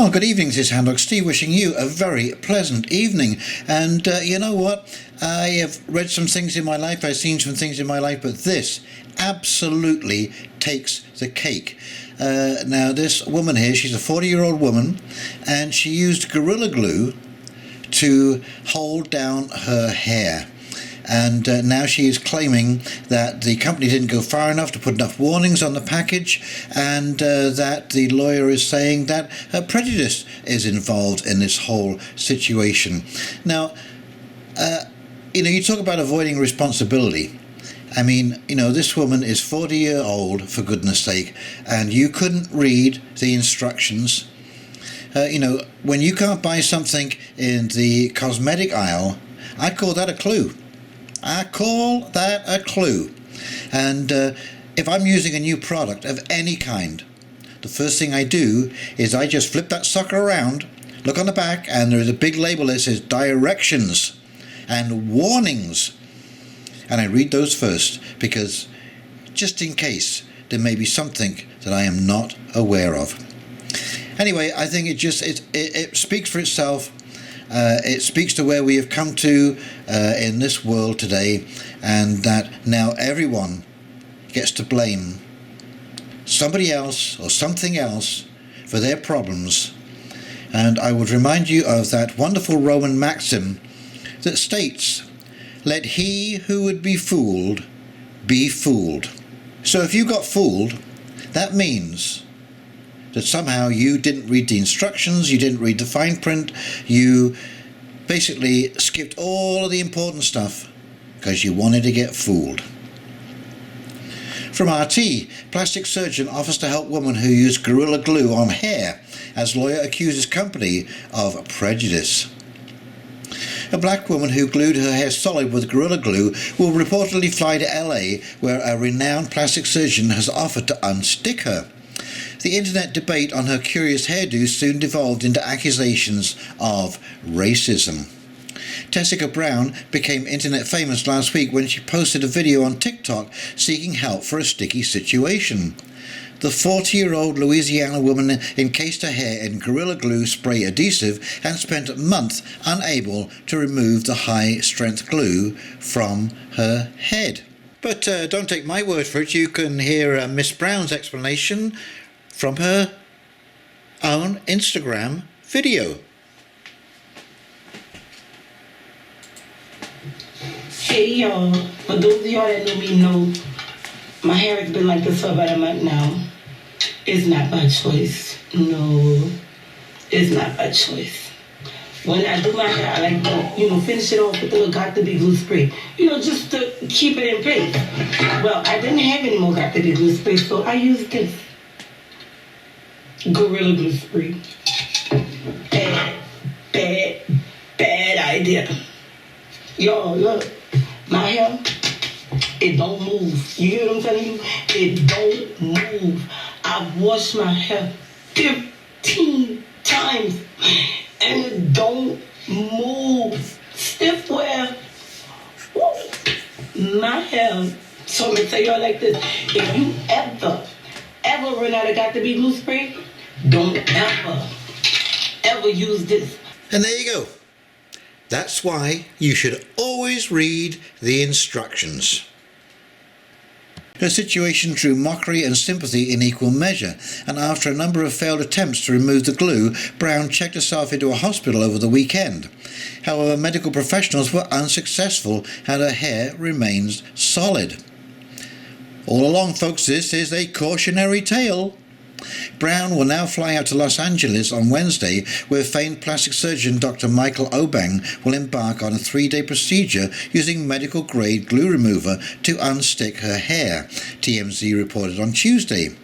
Well, good evening, this is Houndog Steve wishing you a very pleasant evening. And you know what? I have read some things in my life, I've seen some things in my life, but this absolutely takes the cake. Now, this woman here, she's a 40-year-old woman, and she used Gorilla Glue to hold down her hair. And now she is claiming that the company didn't go far enough to put enough warnings on the package, and that the lawyer is saying that prejudice is involved in this whole situation. Now, you talk about avoiding responsibility. I mean, this woman is 40-year-old, for goodness sake, and you couldn't read the instructions. When you can't buy something in the cosmetic aisle, I call that a clue. I call that a clue. And if I'm using a new product of any kind, the first thing I do is I just flip that sucker around, look on the back, and there is a big label that says directions and warnings. And I read those first, because just in case there may be something that I am not aware of. Anyway, I think it speaks for itself. It speaks to where we have come to in this world today, and that now everyone gets to blame somebody else or something else for their problems. And I would remind you of that wonderful Roman maxim that states, "Let he who would be fooled be fooled." So if you got fooled, that means that somehow you didn't read the instructions, you didn't read the fine print, you basically skipped all of the important stuff because you wanted to get fooled. From RT, plastic surgeon offers to help woman who used Gorilla Glue on hair as lawyer accuses company of prejudice. A black woman who glued her hair solid with Gorilla Glue will reportedly fly to LA, where a renowned plastic surgeon has offered to unstick her. The internet debate on her curious hairdo soon devolved into accusations of racism. Tessica Brown became internet famous last week when she posted a video on TikTok seeking help for a sticky situation. The 40-year-old Louisiana woman encased her hair in Gorilla Glue spray adhesive and spent a month unable to remove the high-strength glue from her head. But don't take my word for it. You can hear Miss Brown's explanation from her own Instagram video. Hey y'all, for those of y'all that know me know, my hair has been like this for about a month now. It's not by choice. No, it's not by choice. When I do my hair, I like to, finish it off with a little Got to Be glue spray. just to keep it in place. Well, I didn't have any more Got to Be glue spray, so I used this Gorilla Glue spray. Bad idea. Y'all, look, my hair, it don't move. You hear what I'm telling you? It don't move. I've washed my hair 15 times, and it don't move. Stiff wear. My hair. So I'm going to tell y'all like this. If you ever run out of Got to Be glue spray, don't ever use this. And there you go. That's why you should always read the instructions. Her situation drew mockery and sympathy in equal measure, and after a number of failed attempts to remove the glue, Brown checked herself into a hospital over the weekend. However, medical professionals were unsuccessful and her hair remains solid. All along, folks, this is a cautionary tale. Brown will now fly out to Los Angeles on Wednesday, where famed plastic surgeon Dr. Michael Obang will embark on a 3-day procedure using medical-grade glue remover to unstick her hair, TMZ reported on Tuesday.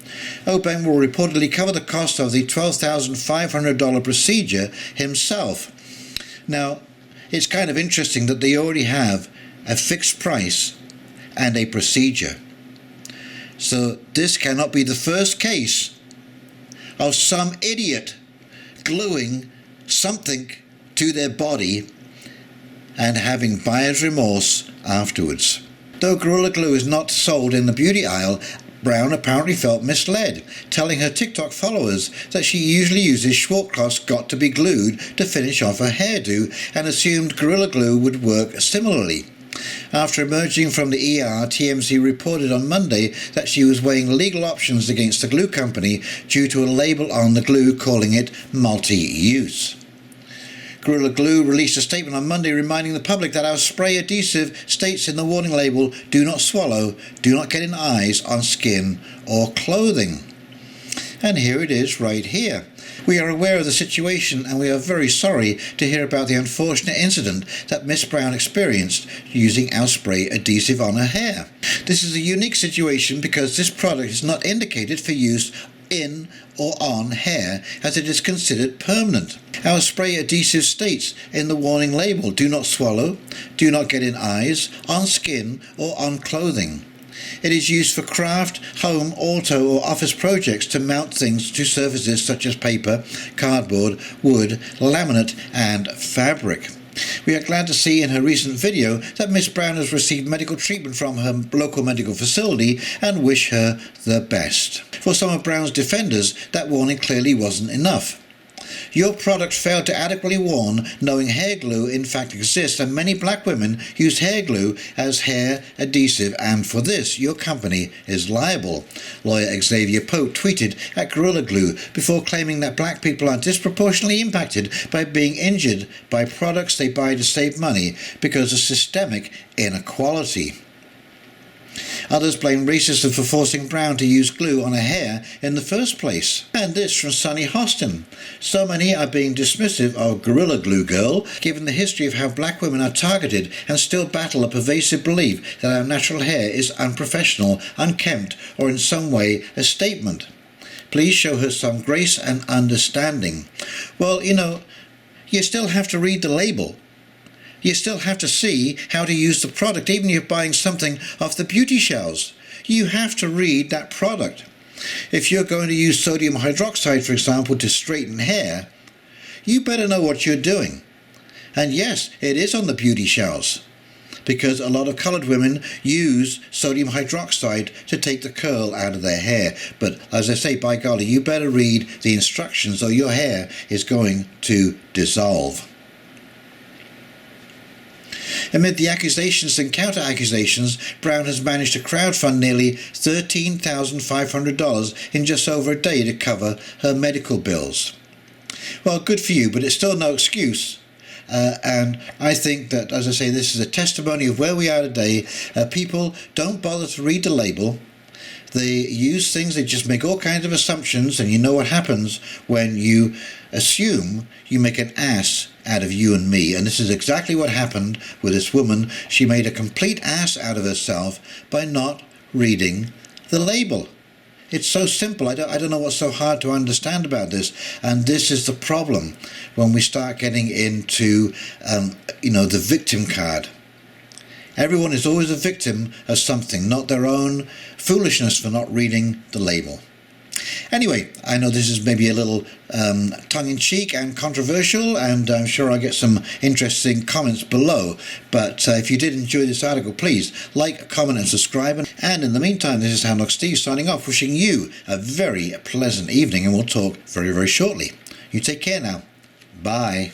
Obang will reportedly cover the cost of the $12,500 procedure himself. Now, it's kind of interesting that they already have a fixed price and a procedure. So this cannot be the first case of some idiot gluing something to their body and having buyer's remorse afterwards. Though Gorilla Glue is not sold in the beauty aisle, Brown apparently felt misled, telling her TikTok followers that she usually uses Schwarzkopf's Got to Be Glued to finish off her hairdo and assumed Gorilla Glue would work similarly. After emerging from the ER, TMZ reported on Monday that she was weighing legal options against the glue company due to a label on the glue calling it multi-use. Gorilla Glue released a statement on Monday reminding the public that our spray adhesive states in the warning label, "Do not swallow, do not get in eyes, on skin or clothing." And here it is right here. We are aware of the situation and we are very sorry to hear about the unfortunate incident that Miss Brown experienced using our spray adhesive on her hair. This is a unique situation because this product is not indicated for use in or on hair as it is considered permanent. Our spray adhesive states in the warning label, "Do not swallow, do not get in eyes, on skin or on clothing." It is used for craft, home, auto or office projects to mount things to surfaces such as paper, cardboard, wood, laminate and fabric. We are glad to see in her recent video that Miss Brown has received medical treatment from her local medical facility and wish her the best. For some of Brown's defenders, that warning clearly wasn't enough. Your product failed to adequately warn, knowing hair glue in fact exists and many black women use hair glue as hair adhesive, and for this your company is liable. Lawyer Xavier Pope tweeted at Gorilla Glue before claiming that black people are disproportionately impacted by being injured by products they buy to save money because of systemic inequality. Others blame racism for forcing Brown to use glue on her hair in the first place. And this from Sunny Hostin. So many are being dismissive of Gorilla Glue Girl, given the history of how black women are targeted and still battle a pervasive belief that our natural hair is unprofessional, unkempt, or in some way a statement. Please show her some grace and understanding. Well, you still have to read the label. You still have to see how to use the product, even if you're buying something off the beauty shelves. You have to read that product. If you're going to use sodium hydroxide, for example, to straighten hair, you better know what you're doing. And yes, it is on the beauty shelves, because a lot of coloured women use sodium hydroxide to take the curl out of their hair. But as I say, by golly, you better read the instructions or your hair is going to dissolve. Amid the accusations and counter-accusations, Brown has managed to crowdfund nearly $13,500 in just over a day to cover her medical bills. Well, good for you, but it's still no excuse. And I think that, as I say, this is a testimony of where we are today. People don't bother to read the label. They use things, they just make all kinds of assumptions, and you know what happens when you assume. You make an ass out of you and me, and this is exactly what happened with this woman. She made a complete ass out of herself by not reading the label. It's so simple. I don't know what's so hard to understand about this, and this is the problem when we start getting into the victim card. Everyone is always a victim of something, not their own foolishness for not reading the label. Anyway, I know this is maybe a little tongue-in-cheek and controversial, and I'm sure I'll get some interesting comments below. But if you did enjoy this article, please like, comment and subscribe. And in the meantime, this is Houndog Steve signing off, wishing you a very pleasant evening, and we'll talk very, very shortly. You take care now. Bye.